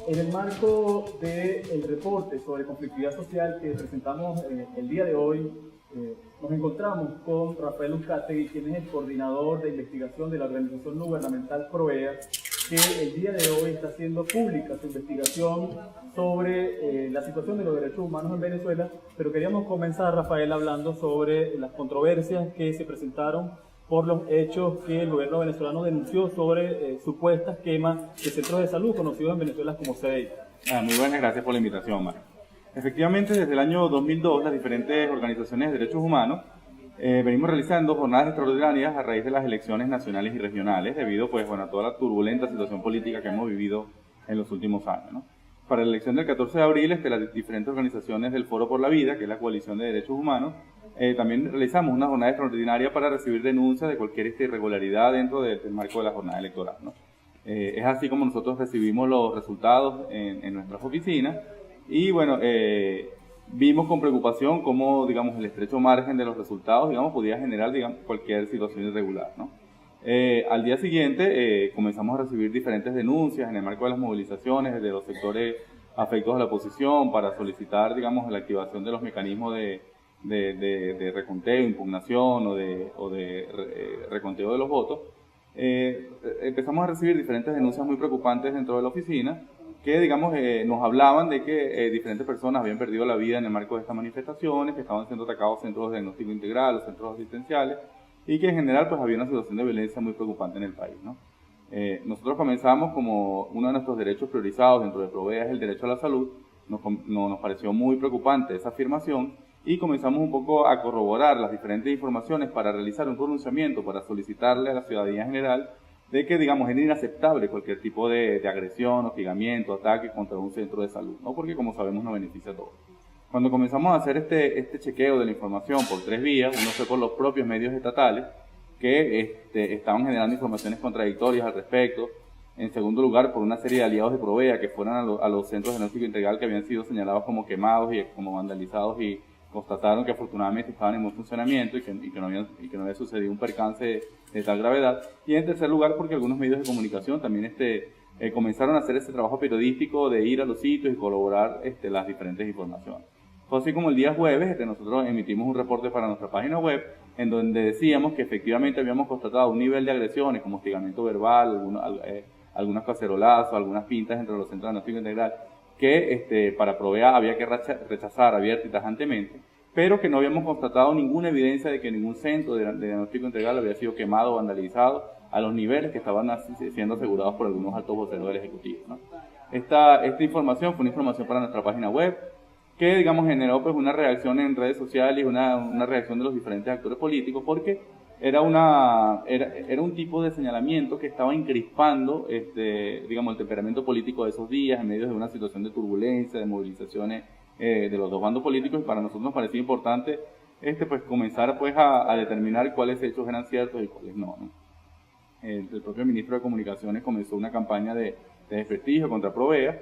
En el marco del reporte sobre conflictividad social que presentamos el día de hoy, nos encontramos con Rafael Uzcategui, quien es el coordinador de investigación de la organización no gubernamental PROVEA, que el día de hoy está haciendo pública su investigación sobre la situación de los derechos humanos en Venezuela, pero queríamos comenzar, Rafael, hablando sobre las controversias que se presentaron por los hechos que el gobierno venezolano denunció sobre supuestas quemas de centros de salud conocidos en Venezuela como CDI. Muy buenas, gracias por la invitación, Mar. Efectivamente, desde el año 2002, las diferentes organizaciones de derechos humanos venimos realizando jornadas extraordinarias a raíz de las elecciones nacionales y regionales, debido a toda la turbulenta situación política que hemos vivido en los últimos años, ¿no? Para la elección del 14 de abril, las diferentes organizaciones del Foro por la Vida, que es la coalición de derechos humanos, también realizamos una jornada extraordinaria para recibir denuncias de cualquier irregularidad dentro del marco de la jornada electoral, ¿no? Es así como nosotros recibimos los resultados en nuestras oficinas y vimos con preocupación cómo, el estrecho margen de los resultados, podía generar, cualquier situación irregular, ¿no? Al día siguiente comenzamos a recibir diferentes denuncias en el marco de las movilizaciones de los sectores afectos a la oposición para solicitar, la activación de los mecanismos de reconteo, impugnación o de reconteo de los votos. Empezamos a recibir diferentes denuncias muy preocupantes dentro de la oficina que, nos hablaban de que diferentes personas habían perdido la vida en el marco de estas manifestaciones, que estaban siendo atacados centros de diagnóstico integral, los centros asistenciales, y que en general había una situación de violencia muy preocupante en el país, ¿no? Nosotros comenzamos como uno de nuestros derechos priorizados dentro de PROVEA es el derecho a la salud. Nos pareció muy preocupante esa afirmación y comenzamos un poco a corroborar las diferentes informaciones para realizar un pronunciamiento, para solicitarle a la ciudadanía en general de que, es inaceptable cualquier tipo de agresión, hostigamiento, ataque contra un centro de salud, ¿no? Porque, como sabemos, nos beneficia a todos. Cuando comenzamos a hacer este chequeo de la información por 3 vías, uno fue por los propios medios estatales, que estaban generando informaciones contradictorias al respecto. En segundo lugar, por una serie de aliados de PROVEA que fueron a los centros de diagnóstico integral que habían sido señalados como quemados y como vandalizados y constataron que afortunadamente estaban en buen funcionamiento y que no había sucedido un percance de tal gravedad. Y en tercer lugar, porque algunos medios de comunicación también comenzaron a hacer ese trabajo periodístico de ir a los sitios y colaborar las diferentes informaciones. Fue así como el día jueves nosotros emitimos un reporte para nuestra página web en donde decíamos que efectivamente habíamos constatado un nivel de agresiones como hostigamiento verbal, algunos cacerolazos, algunas pintas entre los centros de diagnóstico integral que para PROVEA había que rechazar abierta y tajantemente, pero que no habíamos constatado ninguna evidencia de que ningún centro de diagnóstico integral había sido quemado o vandalizado a los niveles que estaban siendo asegurados por algunos altos voceros del Ejecutivo, ¿no? Esta información fue una información para nuestra página web que, generó una reacción en redes sociales y una reacción de los diferentes actores políticos, porque era un tipo de señalamiento que estaba encrispando el temperamento político de esos días en medio de una situación de turbulencia, de movilizaciones de los dos bandos políticos, y para nosotros nos parecía importante comenzar a determinar cuáles hechos eran ciertos y cuáles no, ¿no? El propio ministro de Comunicaciones comenzó una campaña de desprestigio contra PROVEA,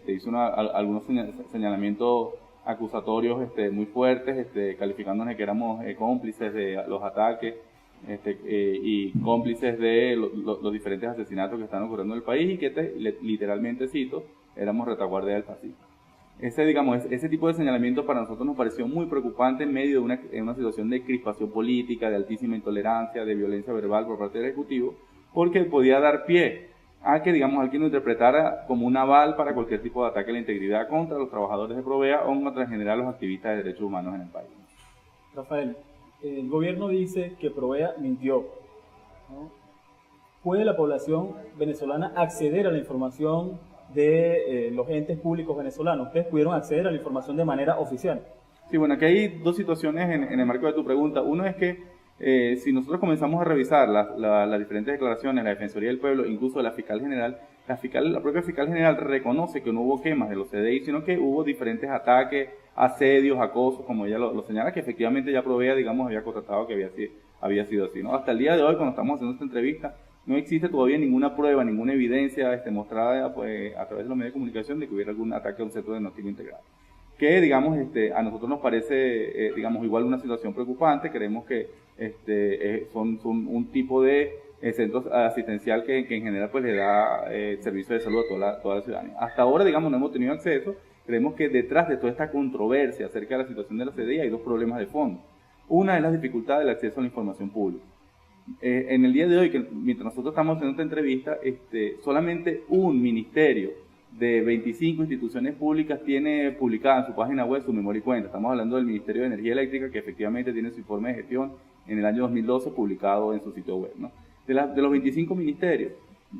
hizo algunos señalamientos acusatorios muy fuertes, calificándonos de que éramos cómplices de los ataques y cómplices de los diferentes asesinatos que están ocurriendo en el país y que literalmente cito, éramos retaguardia del fascismo. Ese tipo de señalamiento para nosotros nos pareció muy preocupante en medio de una situación de crispación política, de altísima intolerancia, de violencia verbal por parte del Ejecutivo, porque podía dar pie a que, alguien lo interpretara como un aval para cualquier tipo de ataque a la integridad contra los trabajadores de PROVEA o contra en general los activistas de derechos humanos en el país. Rafael, el gobierno dice que PROVEA mintió, ¿no? ¿Puede la población venezolana acceder a la información de los entes públicos venezolanos? ¿Ustedes pudieron acceder a la información de manera oficial? Sí, aquí hay dos situaciones en el marco de tu pregunta. Uno es que si nosotros comenzamos a revisar las diferentes declaraciones de la Defensoría del Pueblo, incluso de la Fiscal General, la propia Fiscal General reconoce que no hubo quemas de los CDI, sino que hubo diferentes ataques, asedios, acosos, como ella lo señala, que efectivamente ya PROVEA, había constatado que había sido así, ¿no? Hasta el día de hoy, cuando estamos haciendo esta entrevista, no existe todavía ninguna prueba, ninguna evidencia mostrada a través de los medios de comunicación de que hubiera algún ataque a un centro de diagnóstico integral. Que, a nosotros nos parece, igual una situación preocupante. Creemos que son un tipo de centros asistencial que en general pues le da servicio de salud a toda la ciudadanía. Hasta ahora, digamos, no hemos tenido acceso. Creemos que detrás de toda esta controversia acerca de la situación de la CDI hay dos problemas de fondo. Una es la dificultad del acceso a la información pública. En el día de hoy, que mientras nosotros estamos haciendo esta entrevista, solamente un ministerio de 25 instituciones públicas tiene publicada en su página web su memoria y cuenta. Estamos hablando del Ministerio de Energía Eléctrica, que efectivamente tiene su informe de gestión en el año 2012 publicado en su sitio web, ¿no? De los 25 ministerios,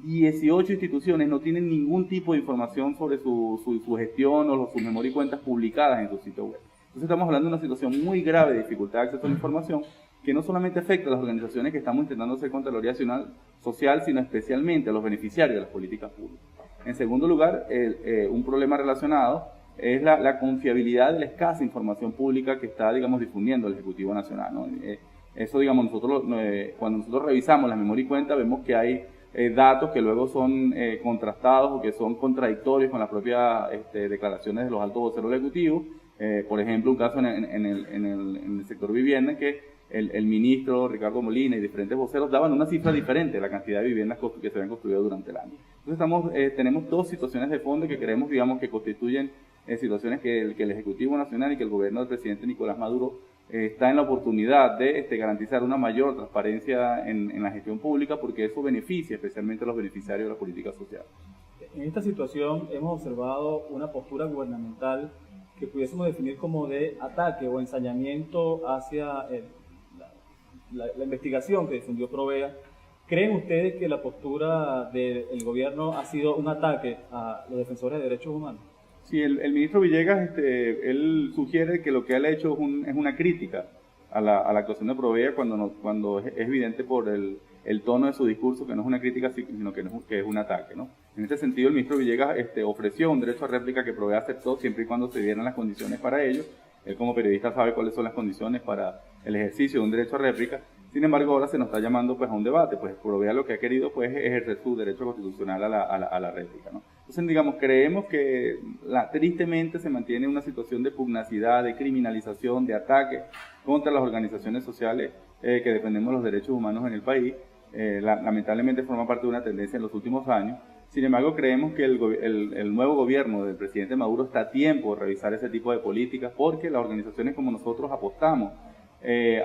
18 instituciones no tienen ningún tipo de información sobre su gestión o sus memoria y cuentas publicadas en su sitio web. Entonces estamos hablando de una situación muy grave de dificultad de acceso a la información que no solamente afecta a las organizaciones que estamos intentando hacer Contraloría Social, sino especialmente a los beneficiarios de las políticas públicas. En segundo lugar, un problema relacionado es la confiabilidad de la escasa información pública que está, digamos, difundiendo el Ejecutivo Nacional, ¿no? Eso, digamos, cuando nosotros revisamos la memoria y cuenta, vemos que hay datos que luego son contrastados o que son contradictorios con las propias declaraciones de los altos voceros del Ejecutivo. Por ejemplo, un caso en el sector vivienda que el ministro Ricardo Molina y diferentes voceros daban una cifra diferente de la cantidad de viviendas que se habían construido durante el año. Entonces tenemos dos situaciones de fondo que creemos, digamos, que constituyen situaciones que el Ejecutivo Nacional y que el gobierno del presidente Nicolás Maduro está en la oportunidad de garantizar una mayor transparencia en la gestión pública, porque eso beneficia especialmente a los beneficiarios de la política social. En esta situación hemos observado una postura gubernamental que pudiésemos definir como de ataque o ensañamiento hacia la investigación que difundió Provea. ¿Creen ustedes que la postura del gobierno ha sido un ataque a los defensores de derechos humanos? Sí, el ministro Villegas, él sugiere que lo que él ha hecho es una crítica a la actuación de Provea cuando es evidente por el tono de su discurso que no es una crítica, sino que es un ataque, ¿no? En este sentido, el ministro Villegas ofreció un derecho a réplica que Provea aceptó siempre y cuando se dieran las condiciones para ello. Él como periodista sabe cuáles son las condiciones para el ejercicio de un derecho a réplica. Sin embargo, ahora se nos está llamando pues a un debate, pues Provea lo que ha querido pues es ejercer su derecho constitucional a la réplica, ¿no? Entonces, digamos, creemos que tristemente se mantiene una situación de pugnacidad, de criminalización, de ataque contra las organizaciones sociales que defendemos los derechos humanos en el país. Lamentablemente forma parte de una tendencia en los últimos años. Sin embargo, creemos que el nuevo gobierno del presidente Maduro está a tiempo de revisar ese tipo de políticas, porque las organizaciones como nosotros apostamos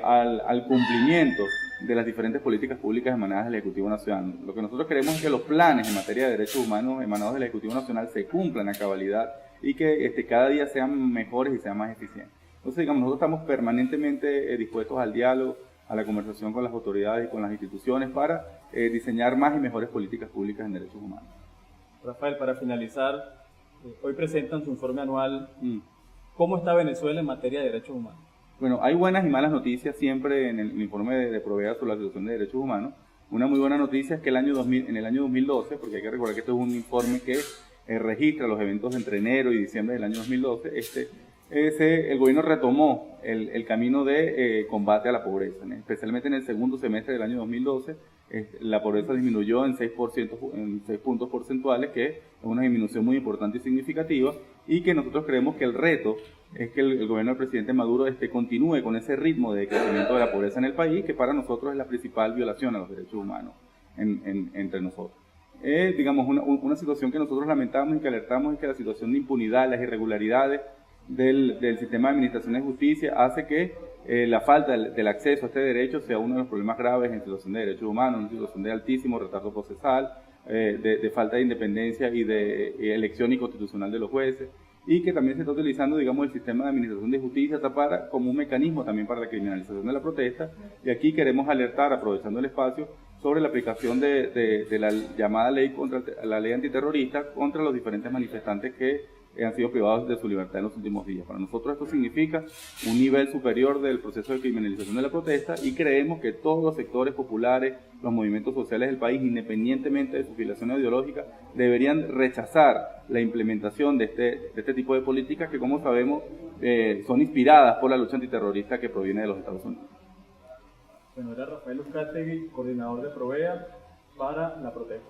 al cumplimiento de las diferentes políticas públicas emanadas del Ejecutivo Nacional. Lo que nosotros queremos es que los planes en materia de derechos humanos emanados del Ejecutivo Nacional se cumplan a cabalidad y que cada día sean mejores y sean más eficientes. Entonces, digamos, nosotros estamos permanentemente dispuestos al diálogo, a la conversación con las autoridades y con las instituciones para diseñar más y mejores políticas públicas en derechos humanos. Rafael, para finalizar, hoy presentan su informe anual. ¿Cómo está Venezuela en materia de derechos humanos? Bueno, hay buenas y malas noticias siempre en el informe de Provea sobre la situación de derechos humanos. Una muy buena noticia es que en el año 2012, porque hay que recordar que este es un informe que registra los eventos entre enero y diciembre del año 2012, el gobierno retomó el camino de combate a la pobreza, ¿no? Especialmente en el segundo semestre del año 2012, la pobreza disminuyó en 6 puntos porcentuales, que es una disminución muy importante y significativa, y que nosotros creemos que el reto es que el gobierno del presidente Maduro continúe con ese ritmo de crecimiento de la pobreza en el país, que para nosotros es la principal violación a los derechos humanos entre nosotros. Digamos, una situación que nosotros lamentamos y que alertamos es que la situación de impunidad, las irregularidades del sistema de administración de justicia hace que la falta del acceso a este derecho sea uno de los problemas graves en situación de derechos humanos, en situación de altísimo retardo procesal, de falta de independencia y de elección inconstitucional de los jueces, y que también se está utilizando, digamos, el sistema de administración de justicia como un mecanismo también para la criminalización de la protesta. Y aquí queremos alertar, aprovechando el espacio, sobre la aplicación de la llamada ley la ley antiterrorista contra los diferentes manifestantes que han sido privados de su libertad en los últimos días. Para nosotros esto significa un nivel superior del proceso de criminalización de la protesta, y creemos que todos los sectores populares, los movimientos sociales del país, independientemente de su filiación ideológica, deberían rechazar la implementación de este tipo de políticas que, como sabemos, son inspiradas por la lucha antiterrorista que proviene de los Estados Unidos. Bueno, era Rafael Uzcategui, coordinador de Provea para la protesta.